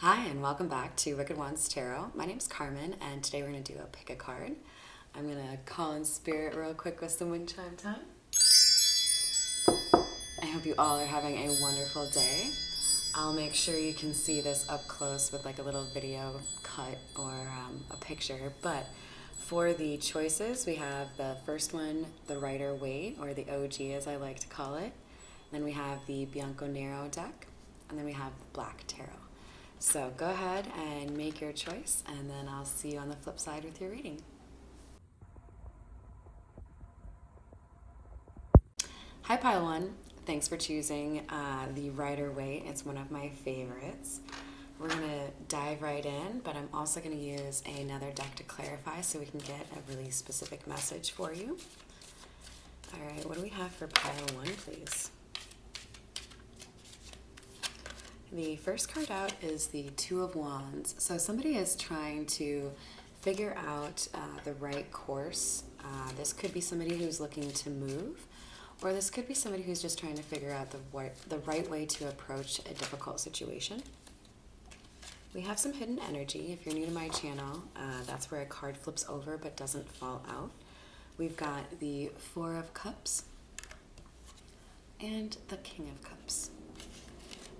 Hi, and welcome back to Wicked Wands Tarot. My name's Carmen, and today we're going to do a pick a card. I'm going to call in spirit real quick with some wind chime time. I hope you all are having a wonderful day. I'll make sure you can see this up close with like a little video cut or a picture. But for the choices, we have the first one, the Rider Waite, or the OG as I like to call it. Then we have the Bianco Nero deck, and then we have the Black Tarot. So go ahead and make your choice, and then I'll see you on the flip side with your reading. Hi Pile 1, thanks for choosing the Rider Waite. It's one of my favorites. We're going to dive right in, but I'm also going to use another deck to clarify so we can get a really specific message for you. All right, what do we have for Pile 1, please? The first card out is the Two of Wands. So somebody is trying to figure out the right course. This could be somebody who's looking to move, or this could be somebody who's just trying to figure out the right way to approach a difficult situation. We have some hidden energy. If you're new to my channel, that's where a card flips over but doesn't fall out. We've got the Four of Cups and the King of Cups.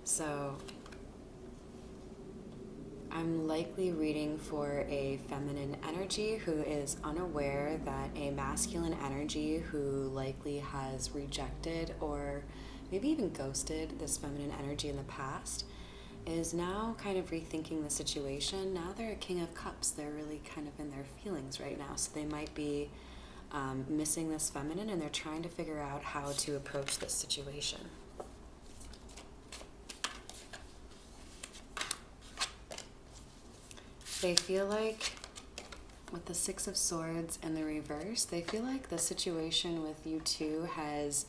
So I'm likely reading for a feminine energy who is unaware that a masculine energy who likely has rejected or maybe even ghosted this feminine energy in the past is now kind of rethinking the situation. Now they're a King of Cups. They're really kind of in their feelings right now. So they might be missing this feminine, and they're trying to figure out how to approach this situation. They feel like, with the Six of Swords in the reverse, they feel like the situation with you two has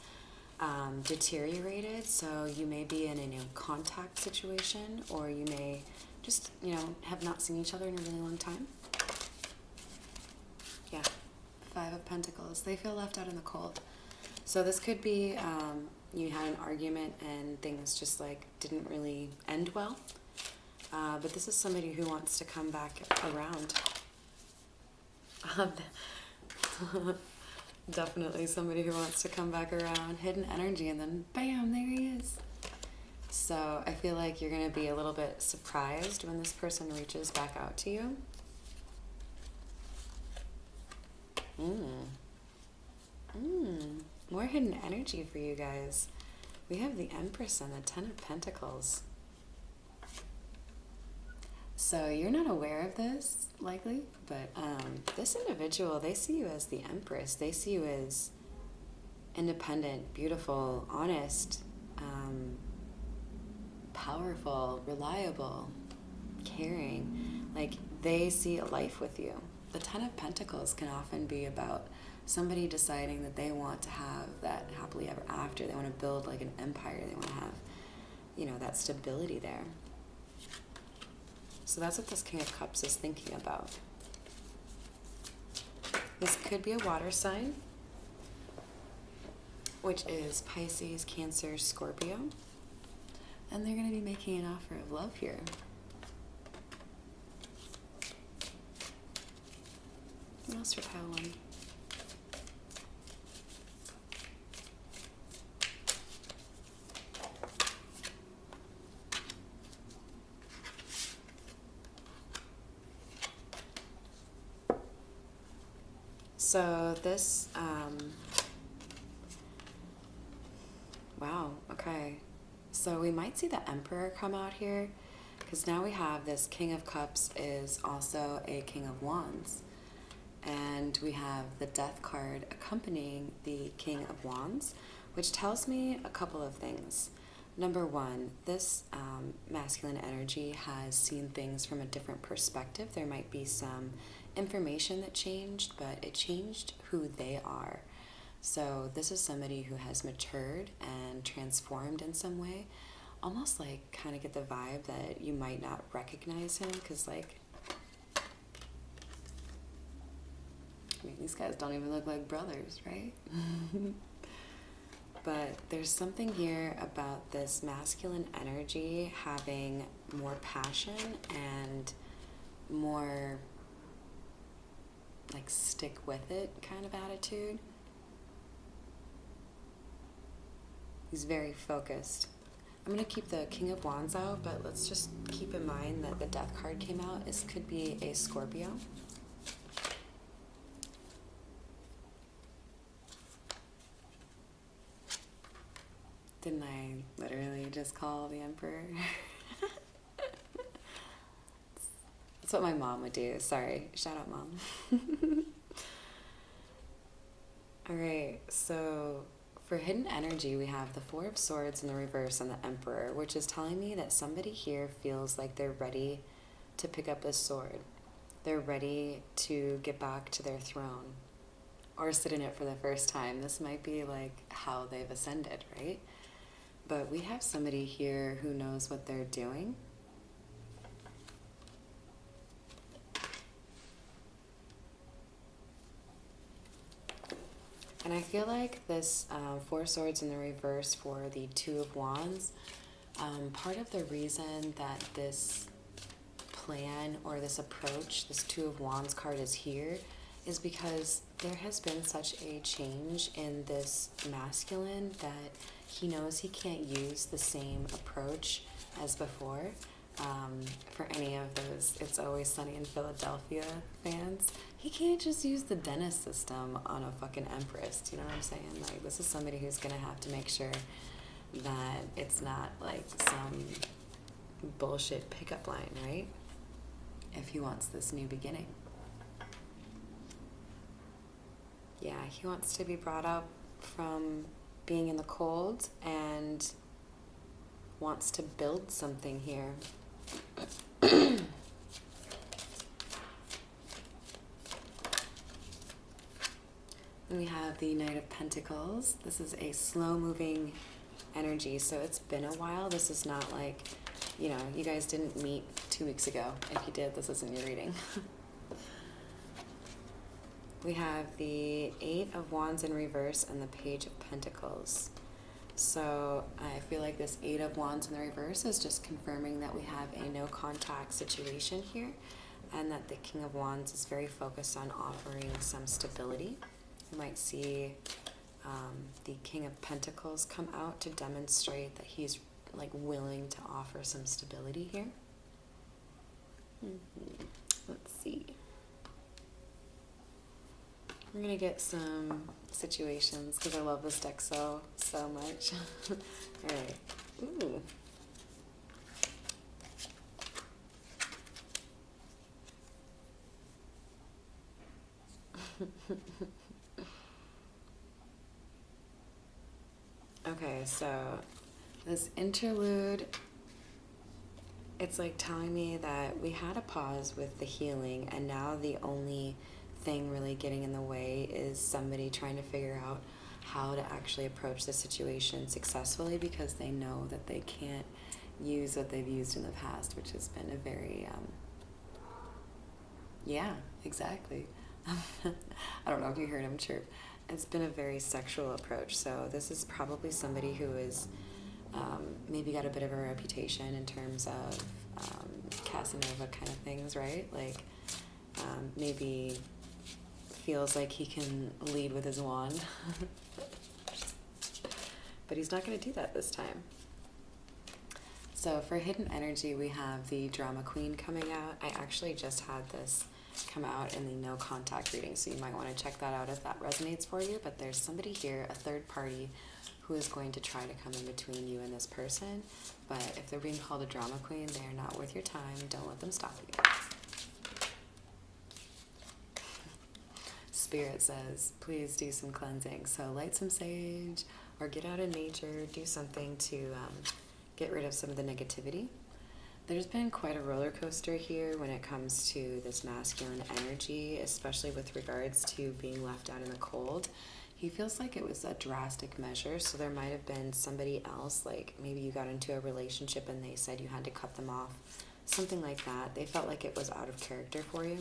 deteriorated. So you may be in a new contact situation, or you may just, have not seen each other in a really long time. Yeah, Five of Pentacles. They feel left out in the cold. So this could be you had an argument and things just like didn't really end well. But this is somebody who wants to come back around. Definitely somebody who wants to come back around. Hidden energy, and then bam, there he is. So I feel like you're going to be a little bit surprised when this person reaches back out to you. More hidden energy for you guys. We have the Empress and the Ten of Pentacles. So you're not aware of this, likely, but this individual, they see you as the Empress. They see you as independent, beautiful, honest, powerful, reliable, caring. Like, they see a life with you. The Ten of Pentacles can often be about somebody deciding that they want to have that happily ever after. They want to build like an empire. They want to have, that stability there. So that's what this King of Cups is thinking about. This could be a water sign, which is Pisces, Cancer, Scorpio. And they're going to be making an offer of love here. What else for Pile 1? So this, wow, okay. So we might see the Emperor come out here, because now we have this King of Cups is also a King of Wands. And we have the Death card accompanying the King of Wands, which tells me a couple of things. Number one, this masculine energy has seen things from a different perspective. There might be some information that changed, but it changed who they are. So this is somebody who has matured and transformed in some way. Almost like kind of get the vibe that you might not recognize him, because like, these guys don't even look like brothers, right? But there's something here about this masculine energy having more passion and more like stick with it kind of attitude. He's very focused. I'm going to keep the King of Wands out, but let's just keep in mind that the Death card came out. This could be a Scorpio. Didn't I literally just call the Emperor? That's what my mom would do. Sorry. Shout out, Mom. All right. So for hidden energy, we have the Four of Swords in the reverse and the Emperor, which is telling me that somebody here feels like they're ready to pick up this sword. They're ready to get back to their throne or sit in it for the first time. This might be like how they've ascended, right? But we have somebody here who knows what they're doing. And I feel like this Four Swords in the reverse for the Two of Wands, part of the reason that this plan or this approach, this Two of Wands card is here, is because there has been such a change in this masculine that he knows he can't use the same approach as before. For any of those It's Always Sunny in Philadelphia fans, he can't just use the dentist system on a fucking empress. Do you know what I'm saying? Like, this is somebody who's gonna have to make sure that it's not like some bullshit pickup line, right? If he wants this new beginning. Yeah, he wants to be brought up from being in the cold and wants to build something here. We have the Knight of Pentacles. This is a slow-moving energy, so it's been a while. This is not like, you know, you guys didn't meet 2 weeks ago. If you did, this isn't your reading. We have the Eight of Wands in reverse and the Page of Pentacles. So I feel like this Eight of Wands in the reverse is just confirming that we have a no contact situation here, and that the King of Wands is very focused on offering some stability. You might see the King of Pentacles come out to demonstrate that he's like willing to offer some stability here. Let's see. We're gonna get some situations because I love this deck so much. All right. Ooh. Okay, so this interlude, it's like telling me that we had a pause with the healing, and now the only thing really getting in the way is somebody trying to figure out how to actually approach the situation successfully, because they know that they can't use what they've used in the past, which has been a very yeah, exactly. I don't know if you heard him chirp. It's been a very sexual approach, so this is probably somebody who is maybe got a bit of a reputation in terms of Casanova kind of things, right? Like maybe feels like he can lead with his wand. But he's not going to do that this time. So for hidden energy, we have the Drama Queen coming out. I actually just had this come out in the no contact reading, so you might want to check that out if that resonates for you. But there's somebody here, a third party, who is going to try to come in between you and this person. But if they're being called a drama queen, they are not worth your time. Don't let them stop you. Spirit says, please do some cleansing. So light some sage or get out in nature, do something to get rid of some of the negativity. There's been quite a roller coaster here when it comes to this masculine energy, especially with regards to being left out in the cold. He feels like it was a drastic measure, so there might have been somebody else, like maybe you got into a relationship and they said you had to cut them off, something like that. They felt like it was out of character for you.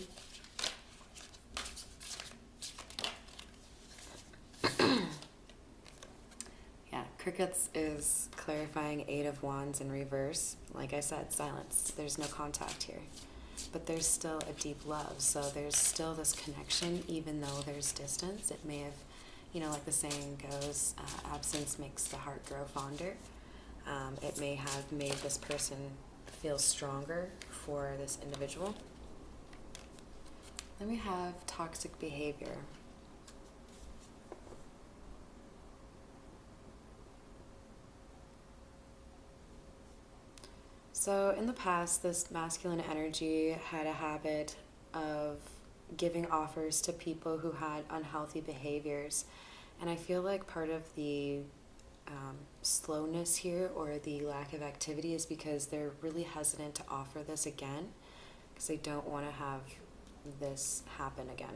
Yeah, Crickets is clarifying Eight of Wands in reverse. Like I said, silence. There's no contact here. But there's still a deep love. So there's still this connection, even though there's distance. It may have, like the saying goes, absence makes the heart grow fonder. It may have made this person feel stronger for this individual. Then we have toxic behavior. So in the past, this masculine energy had a habit of giving offers to people who had unhealthy behaviors. And I feel like part of the slowness here, or the lack of activity, is because they're really hesitant to offer this again, because they don't want to have this happen again.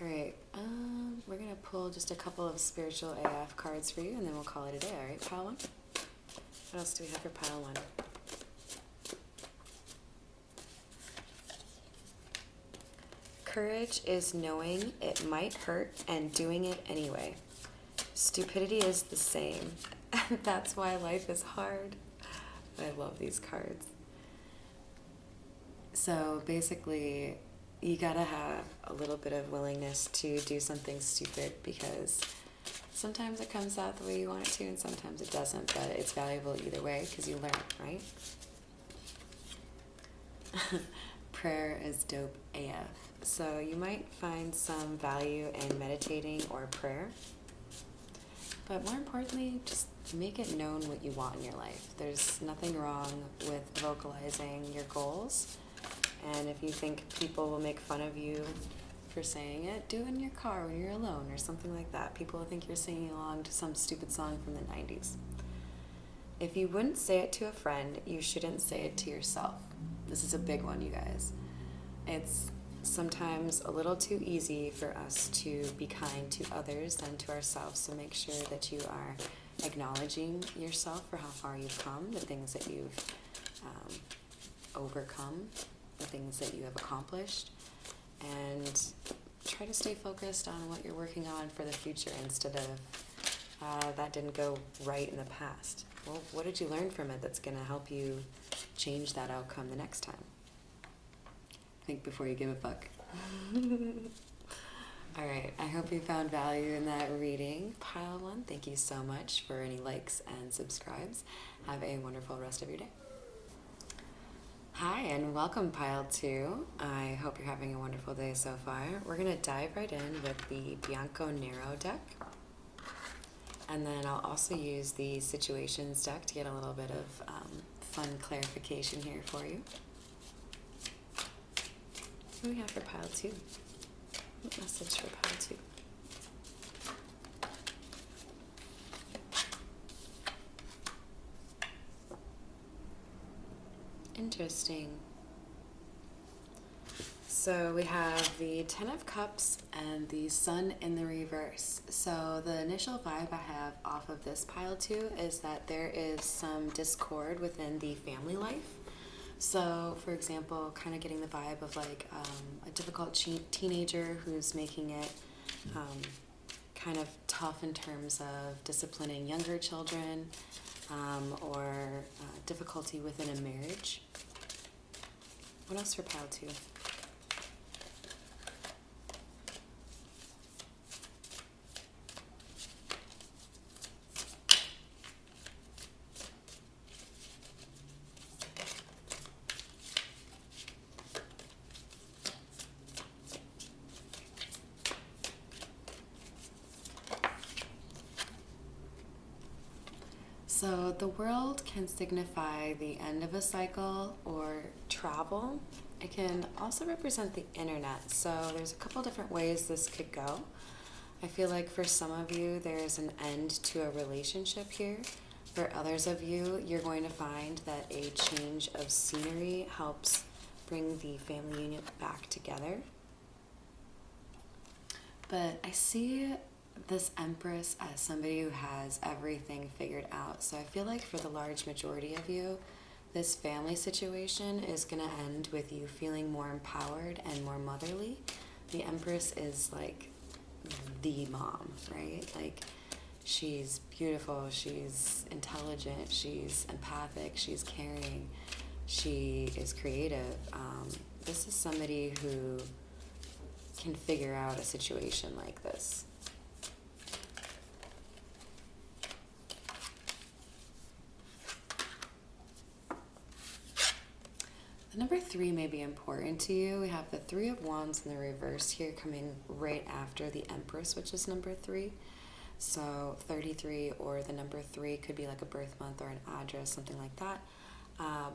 All right, we're going to pull just a couple of spiritual AF cards for you, and then we'll call it a day. All right, pile one? What else do we have for pile one? Courage is knowing it might hurt and doing it anyway. Stupidity is the same. That's why life is hard. I love these cards. So basically, you gotta have a little bit of willingness to do something stupid, because sometimes it comes out the way you want it to and sometimes it doesn't, but it's valuable either way because you learn, right? Prayer is dope AF. So you might find some value in meditating or prayer, but more importantly, just make it known what you want in your life. There's nothing wrong with vocalizing your goals. And if you think people will make fun of you for saying it, do it in your car when you're alone or something like that. People will think you're singing along to some stupid song from the 90s. If you wouldn't say it to a friend, you shouldn't say it to yourself. This is a big one, you guys. It's sometimes a little too easy for us to be kind to others than to ourselves. So make sure that you are acknowledging yourself for how far you've come, the things that you've overcome, the things that you have accomplished, and try to stay focused on what you're working on for the future instead of that didn't go right in the past. Well, what did you learn from it that's going to help you change that outcome the next time? Think before you give a fuck. All right, I hope you found value in that reading. Pile one, thank you so much for any likes and subscribes. Have a wonderful rest of your day. Hi, and welcome, Pile 2. I hope you're having a wonderful day so far. We're going to dive right in with the Bianco Nero deck. And then I'll also use the Situations deck to get a little bit of fun clarification here for you. What do we have for Pile 2? What message for Pile 2? Interesting. So we have the Ten of Cups and the Sun in the reverse. So the initial vibe I have off of this Pile 2 is that there is some discord within the family life. So, for example, kind of getting the vibe of like a difficult teenager who's making it kind of tough in terms of disciplining younger children, or difficulty within a marriage. What else for Pile 2? So the world can signify the end of a cycle or travel. It can also represent the internet. So there's a couple different ways this could go. I feel like for some of you, there's an end to a relationship here. For others of you, you're going to find that a change of scenery helps bring the family unit back together. But I see this Empress as somebody who has everything figured out. So I feel like for the large majority of you, this family situation is going to end with you feeling more empowered and more motherly. The Empress is like the mom, right? Like, she's beautiful, she's intelligent, she's empathic, she's caring, she is creative. This is somebody who can figure out a situation like this. The number 3 may be important to you. We have the 3 of Wands in the reverse here coming right after the Empress, which is number 3. So 33 or the number 3 could be like a birth month or an address, something like that.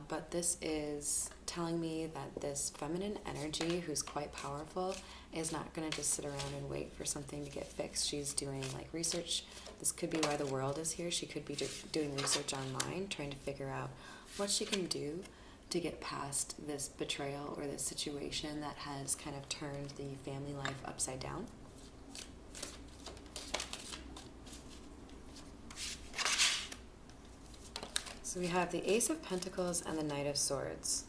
But this is telling me that this feminine energy, who's quite powerful, is not going to just sit around and wait for something to get fixed. She's doing like research. This could be why the world is here. She could be doing research online, trying to figure out what she can do to get past this betrayal or this situation that has kind of turned the family life upside down. So we have the Ace of Pentacles and the Knight of Swords.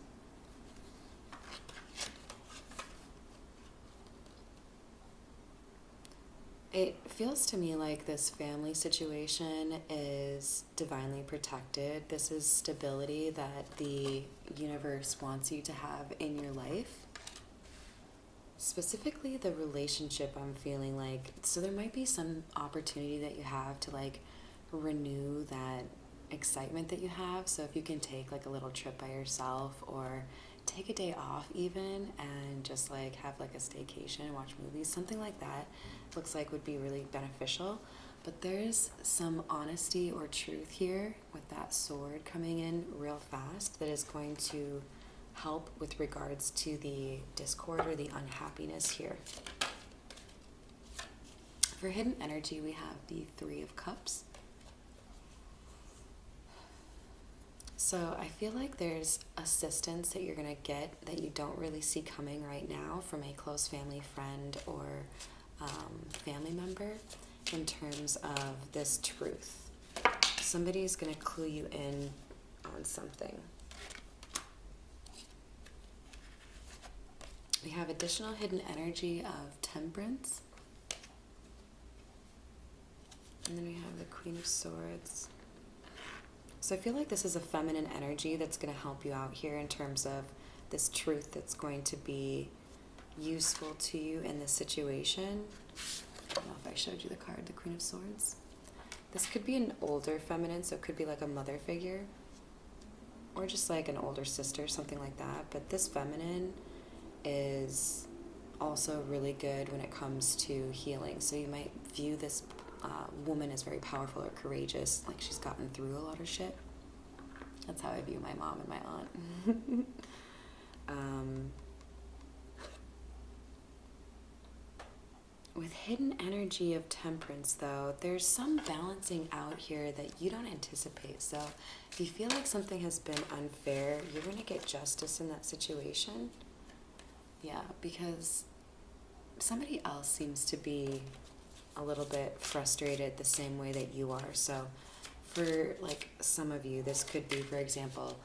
It feels to me like this family situation is divinely protected. This is stability that the universe wants you to have in your life. Specifically the relationship, I'm feeling like, so there might be some opportunity that you have to like renew that excitement that you have. So if you can take like a little trip by yourself or take a day off even and just like have like a staycation, watch movies, something like that looks like would be really beneficial. But there's some honesty or truth here with that sword coming in real fast that is going to help with regards to the discord or the unhappiness here. For hidden energy, we have the 3 of Cups. So I feel like there's assistance that you're going to get that you don't really see coming right now from a close family friend or family member in terms of this truth. Somebody's going to clue you in on something. We have additional hidden energy of Temperance. And then we have the Queen of Swords. So I feel like this is a feminine energy that's going to help you out here in terms of this truth that's going to be useful to you in this situation. I don't know if I showed you the card, the Queen of Swords. This could be an older feminine, so it could be like a mother figure or just like an older sister, something like that. But this feminine is also really good when it comes to healing. So you might view this woman is very powerful or courageous, like she's gotten through a lot of shit. That's how I view my mom and my aunt. With hidden energy of Temperance, though, there's some balancing out here that you don't anticipate. So if you feel like something has been unfair, you're going to get justice in that situation. Yeah, because somebody else seems to be a little bit frustrated the same way that you are. So for like some of you, this could be, for example,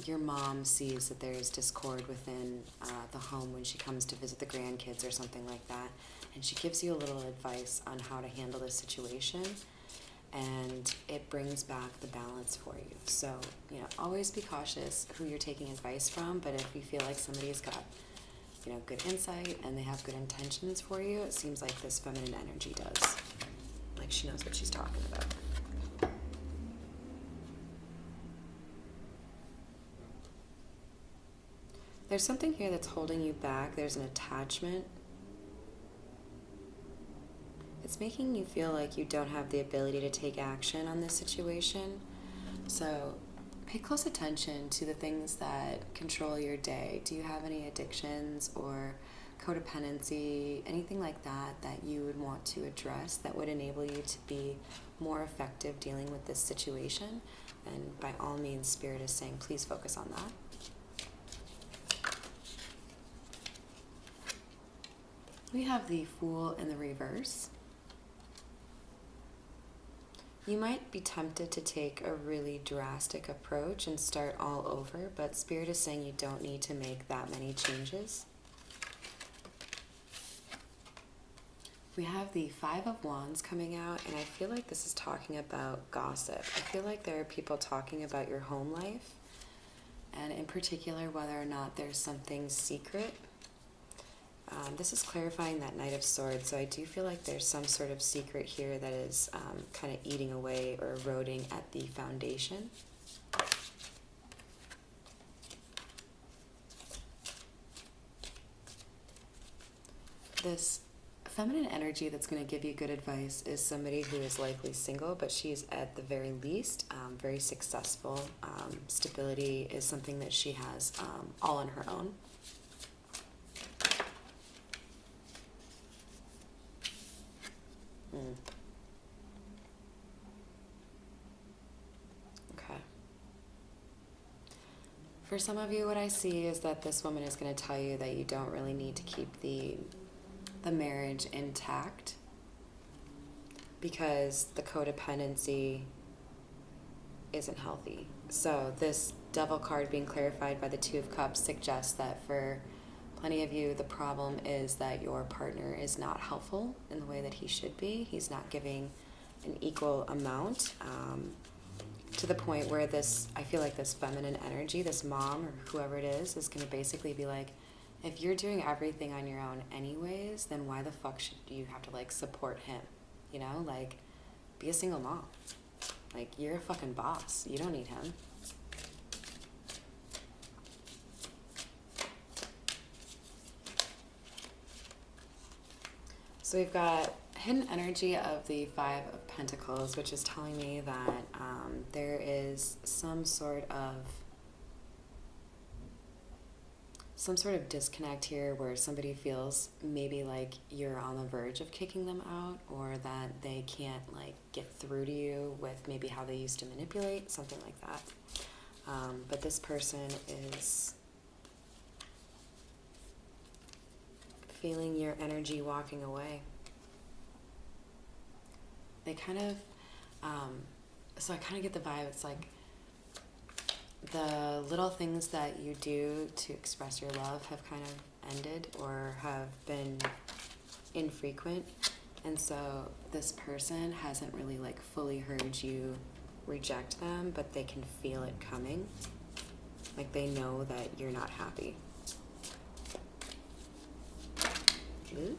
your mom sees that there's discord within the home when she comes to visit the grandkids or something like that, and she gives you a little advice on how to handle this situation, and it brings back the balance for you. So, always be cautious who you're taking advice from, but if you feel like somebody's got good insight and they have good intentions for you, it seems like this feminine energy does. Like she knows what she's talking about. There's something here that's holding you back. There's an attachment. It's making you feel like you don't have the ability to take action on this situation. So pay close attention to the things that control your day. Do you have any addictions or codependency, anything like that that you would want to address that would enable you to be more effective dealing with this situation? And by all means, Spirit is saying, please focus on that. We have the Fool in the reverse. You might be tempted to take a really drastic approach and start all over, but Spirit is saying you don't need to make that many changes. We have the Five of Wands coming out, and I feel like this is talking about gossip. I feel like there are people talking about your home life, and in particular, whether or not there's something secret. This is clarifying that Knight of Swords, so I do feel like there's some sort of secret here that is kind of eating away or eroding at the foundation. This feminine energy that's going to give you good advice is somebody who is likely single, but she's at the very least very successful. Stability is something that she has all on her own. Okay. For some of you, what I see is that this woman is going to tell you that you don't really need to keep the marriage intact because the codependency isn't healthy. So this Devil card being clarified by the Two of Cups suggests that for plenty of you, the problem is that your partner is not helpful in the way that he should be. He's not giving an equal amount, to the point where I feel like this feminine energy, this mom or whoever it is going to basically be like, if you're doing everything on your own anyways, then why the fuck should you have to like support him? You know, like, be a single mom. Like, you're a fucking boss. You don't need him. So we've got hidden energy of the Five of Pentacles, which is telling me that there is some sort of disconnect here where somebody feels maybe like you're on the verge of kicking them out, or that they can't like get through to you with maybe how they used to manipulate, something like that. But this person is feeling your energy walking away. They kind of, so I kind of get the vibe, it's like the little things that you do to express your love have kind of ended or have been infrequent. And so this person hasn't really like fully heard you reject them, but they can feel it coming. Like they know that you're not happy. Ooh.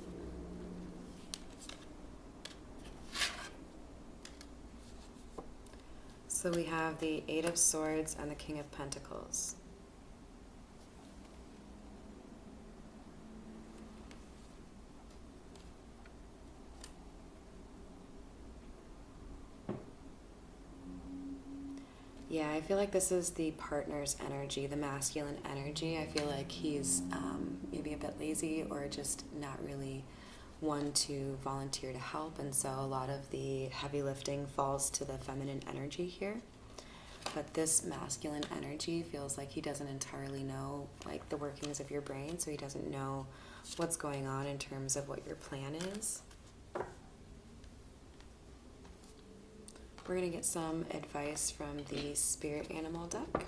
So we have the Eight of Swords and the King of Pentacles. Yeah, I feel like this is the partner's energy, the masculine energy. I feel like he's maybe a bit lazy or just not really one to volunteer to help, and so a lot of the heavy lifting falls to the feminine energy here. But this masculine energy feels like he doesn't entirely know like the workings of your brain, so he doesn't know what's going on in terms of what your plan is. We're going to get some advice from the Spirit Animal deck.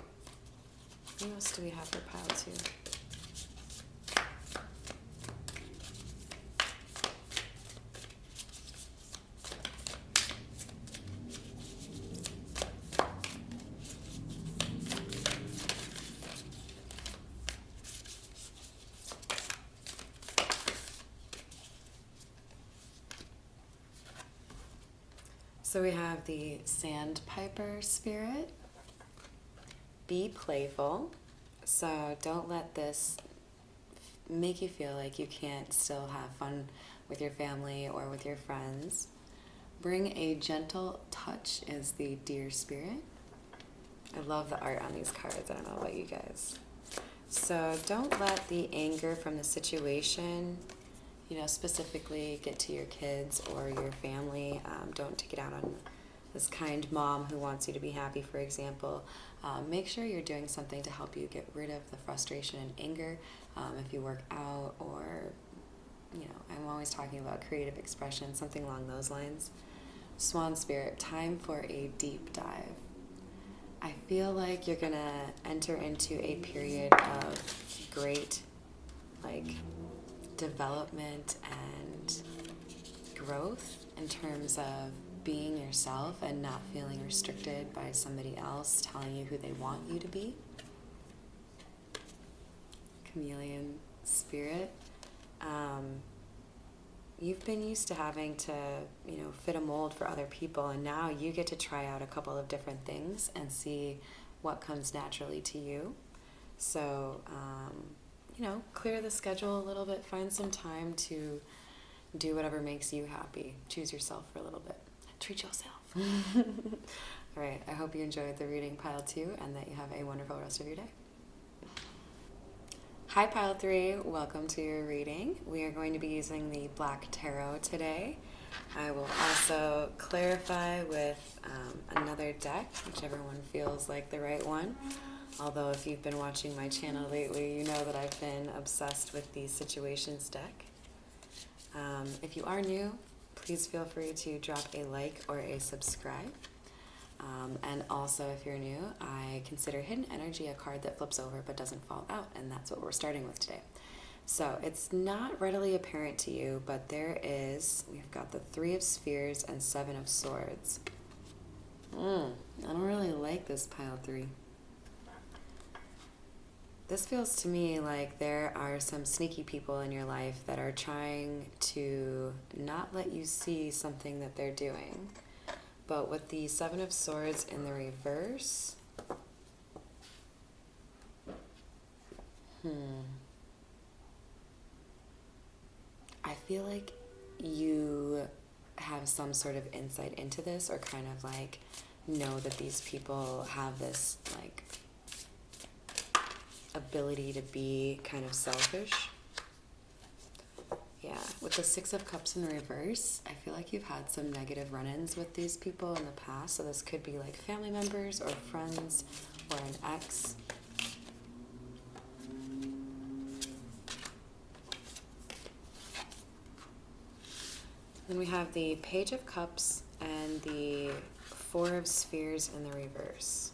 What else do we have for pile two? So we have the Sandpiper Spirit. Be playful. So don't let this make you feel like you can't still have fun with your family or with your friends. Bring a gentle touch is the Deer Spirit. I love the art on these cards. I don't know about you guys. So don't let the anger from the situation, specifically get to your kids or your family. Don't take it out on this kind mom who wants you to be happy, for example. Make sure you're doing something to help you get rid of the frustration and anger. If you work out or, I'm always talking about creative expression, something along those lines. Swan Spirit, time for a deep dive. I feel like you're going to enter into a period of great, development and growth in terms of being yourself and not feeling restricted by somebody else telling you who they want you to be. Chameleon spirit. You've been used to having to, fit a mold for other people, and now you get to try out a couple of different things and see what comes naturally to you. So, clear the schedule a little bit, find some time to do whatever makes you happy. Choose yourself for a little bit. Treat yourself. All right, I hope you enjoyed the reading, Pile 2, and that you have a wonderful rest of your day. Hi, Pile 3. Welcome to your reading. We are going to be using the Black Tarot today. I will also clarify with another deck, whichever one feels like the right one. Although if you've been watching my channel lately, you know that I've been obsessed with the Situations deck. If you are new, please feel free to drop a like or a subscribe. And also, if you're new, I consider Hidden Energy a card that flips over but doesn't fall out, and that's what we're starting with today. So it's not readily apparent to you, but we've got the 3 of Spheres and 7 of Swords. I don't really like this, Pile 3. This feels to me like there are some sneaky people in your life that are trying to not let you see something that they're doing. But with the 7 of Swords in the reverse, I feel like you have some sort of insight into this, or kind of like know that these people have this like ability to be kind of selfish. Yeah, with the 6 of Cups in the reverse, I feel like you've had some negative run-ins with these people in the past. So this could be like family members or friends or an ex. Then we have the Page of Cups and the 4 of Spheres in the reverse.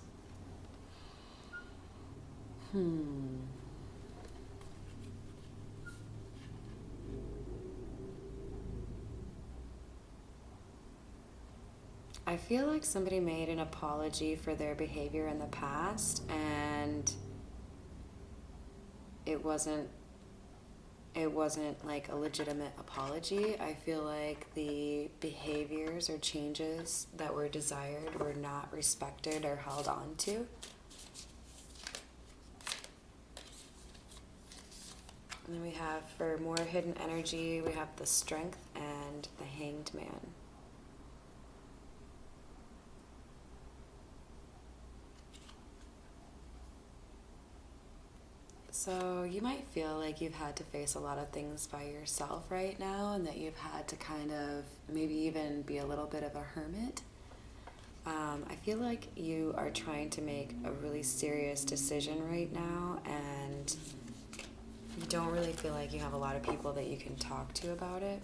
I feel like somebody made an apology for their behavior in the past, and it wasn't like a legitimate apology. I feel like the behaviors or changes that were desired were not respected or held on to. And then we have, for more hidden energy, we have the Strength and the Hanged Man. So you might feel like you've had to face a lot of things by yourself right now, and that you've had to kind of maybe even be a little bit of a hermit. I feel like you are trying to make a really serious decision right now, and you don't really feel like you have a lot of people that you can talk to about it.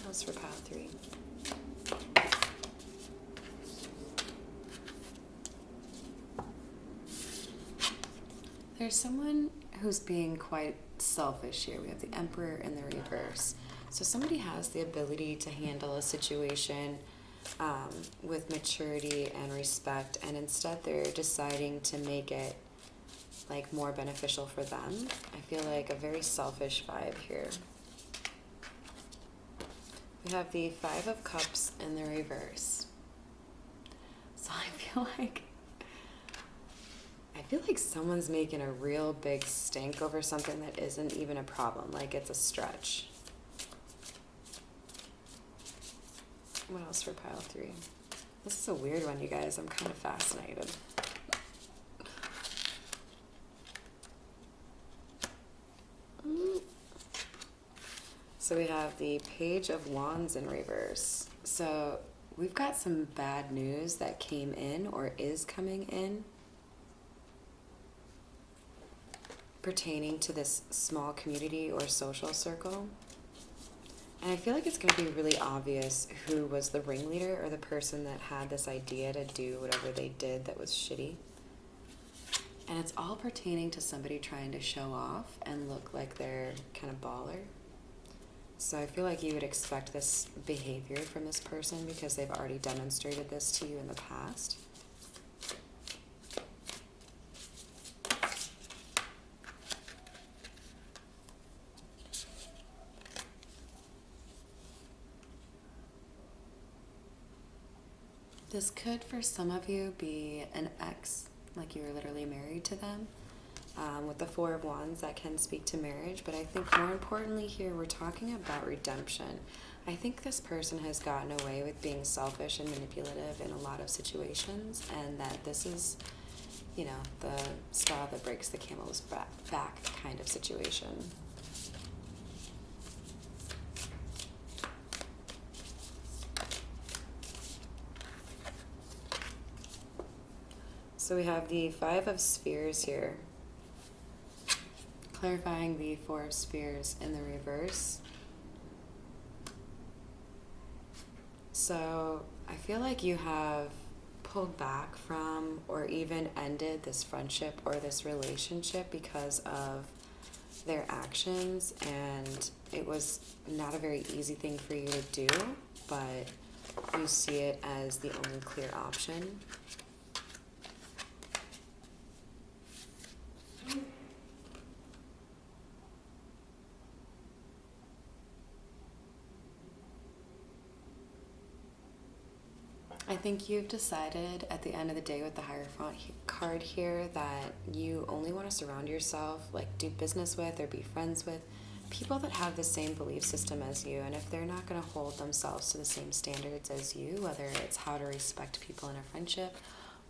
That's for pile 3. There's someone who's being quite selfish here. We have the Emperor in the reverse. So somebody has the ability to handle a situation with maturity and respect, and instead they're deciding to make it like more beneficial for them. I feel like a very selfish vibe here. We have the 5 of Cups in the reverse. So I feel like someone's making a real big stink over something that isn't even a problem, like it's a stretch. What else for pile 3? This is a weird one, you guys. I'm kind of fascinated. So we have the Page of Wands in reverse. So we've got some bad news that came in or is coming in pertaining to this small community or social circle. And I feel like it's going to be really obvious who was the ringleader or the person that had this idea to do whatever they did that was shitty. And it's all pertaining to somebody trying to show off and look like they're kind of baller. So I feel like you would expect this behavior from this person because they've already demonstrated this to you in the past. This could, for some of you, be an ex, like you were literally married to them. With the Four of Wands, that can speak to marriage, but I think more importantly here, we're talking about redemption. I think this person has gotten away with being selfish and manipulative in a lot of situations, and that this is, you know, the straw that breaks the camel's back kind of situation. So we have the Five of Spheres here, clarifying the Four of Spheres in the reverse. So I feel like you have pulled back from or even ended this friendship or this relationship because of their actions, and it was not a very easy thing for you to do, but you see it as the only clear option. I think you've decided at the end of the day with the Hierophant card here that you only want to surround yourself, like do business with or be friends with people that have the same belief system as you. And if they're not going to hold themselves to the same standards as you, whether it's how to respect people in a friendship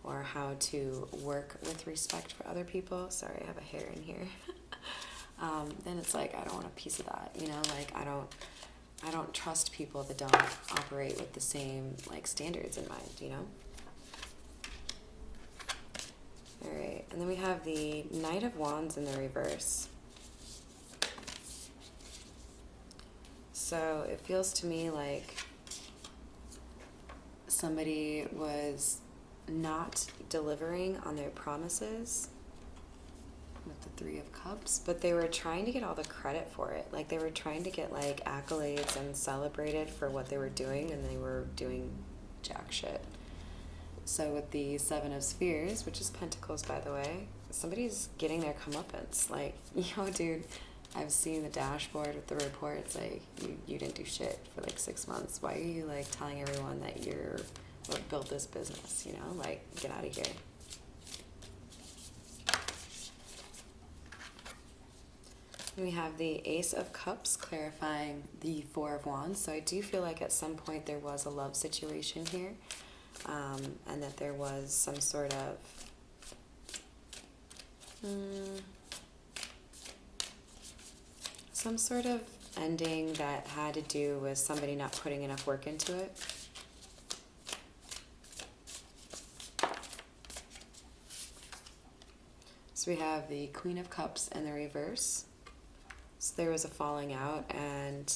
or how to work with respect for other people, sorry, I have a hair in here, then it's like, I don't want a piece of that, you know, like I don't trust people that don't operate with the same like standards in mind, you know? All right, and then we have the Knight of Wands in the reverse. So it feels to me like somebody was not delivering on their promises with the Three of Cups, but they were trying to get all the credit for it. Like they were trying to get like accolades and celebrated for what they were doing, and they were doing jack shit. So with the Seven of Spheres, which is Pentacles, by the way, somebody's getting their comeuppance. Like, yo, dude, I've seen the dashboard with the reports. Like, you didn't do shit for like 6 months. Why are you like telling everyone that you're what built this business? You know, like get out of here. We have the Ace of Cups clarifying the Four of Wands. So I do feel like at some point there was a love situation here, and that there was some sort of ending that had to do with somebody not putting enough work into it. So we have the Queen of Cups in the reverse. So there was a falling out, and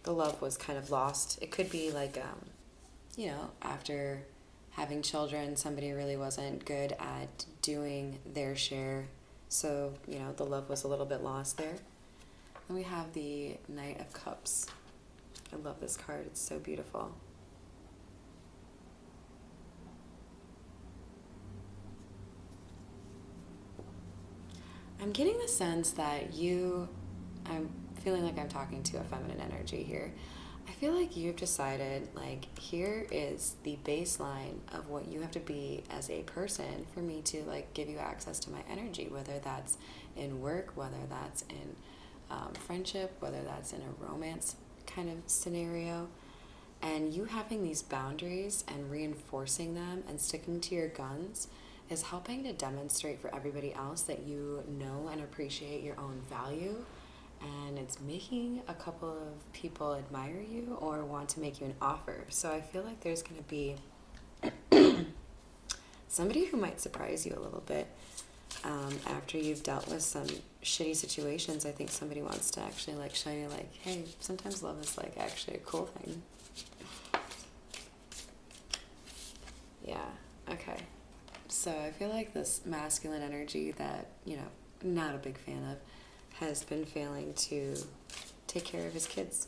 the love was kind of lost. It could be like, you know, after having children, somebody really wasn't good at doing their share. So, you know, the love was a little bit lost there. And we have the Knight of Cups. I love this card. It's so beautiful. I'm getting the sense that I'm feeling like I'm talking to a feminine energy here. I feel like you've decided, like, here is the baseline of what you have to be as a person for me to, like, give you access to my energy, whether that's in work, whether that's in friendship, whether that's in a romance kind of scenario. And you having these boundaries and reinforcing them and sticking to your guns is helping to demonstrate for everybody else that you know and appreciate your own value, and it's making a couple of people admire you or want to make you an offer. So I feel like there's going to be somebody who might surprise you a little bit after you've dealt with some shitty situations. I think somebody wants to actually like show you like, hey, sometimes love is like actually a cool thing. Yeah, okay. So I feel like this masculine energy that, not a big fan of, has been failing to take care of his kids.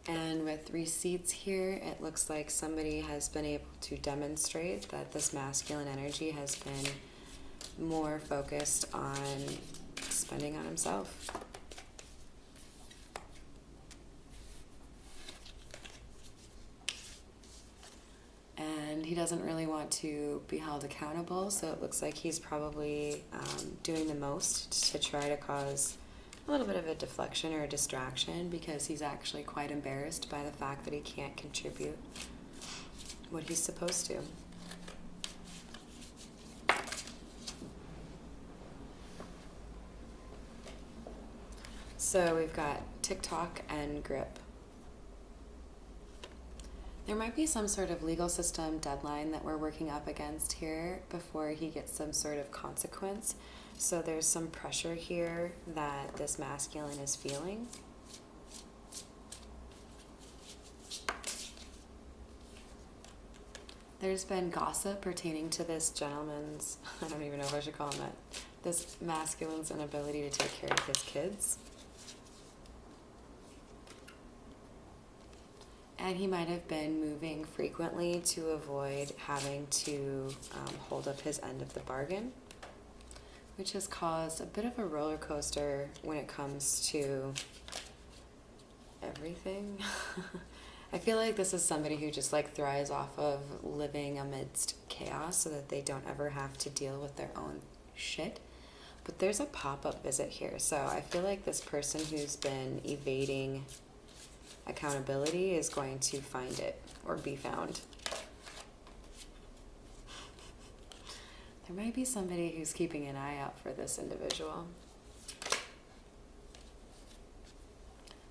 And with receipts here, it looks like somebody has been able to demonstrate that this masculine energy has been more focused on spending on himself. And he doesn't really want to be held accountable, so it looks like he's probably doing the most to try to cause a little bit of a deflection or a distraction, because he's actually quite embarrassed by the fact that he can't contribute what he's supposed to. So we've got TikTok and grip. There might be some sort of legal system deadline that we're working up against here before he gets some sort of consequence. So there's some pressure here that this masculine is feeling. There's been gossip pertaining to this gentleman's, I don't even know if I should call him that, this masculine's inability to take care of his kids. And he might have been moving frequently to avoid having to hold up his end of the bargain, which has caused a bit of a roller coaster when it comes to everything. I feel like this is somebody who just like thrives off of living amidst chaos so that they don't ever have to deal with their own shit. But there's a pop-up visit here. So I feel like this person who's been evading accountability is going to find it or be found. There might be somebody who's keeping an eye out for this individual.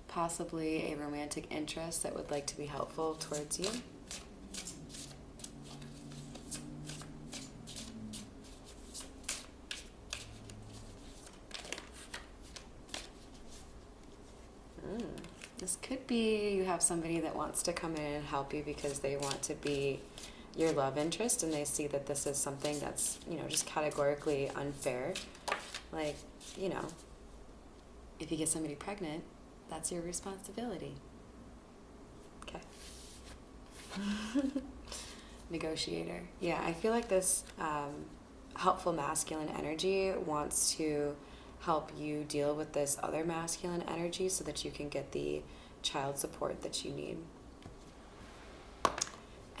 Possibly a romantic interest that would like to be helpful towards you. This could be you have somebody that wants to come in and help you because they want to be your love interest, and they see that this is something that's, just categorically unfair. Like, if you get somebody pregnant, that's your responsibility. Okay. Negotiator. Yeah, I feel like this helpful masculine energy wants to help you deal with this other masculine energy so that you can get the child support that you need.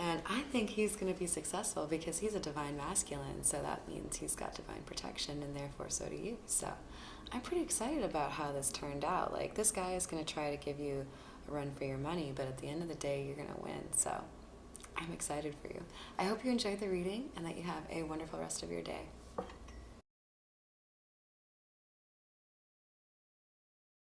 And I think he's going to be successful because he's a divine masculine, so that means he's got divine protection, and therefore so do you. So I'm pretty excited about how this turned out. Like, this guy is going to try to give you a run for your money, but at the end of the day, you're going to win. So I'm excited for you. I hope you enjoyed the reading and that you have a wonderful rest of your day.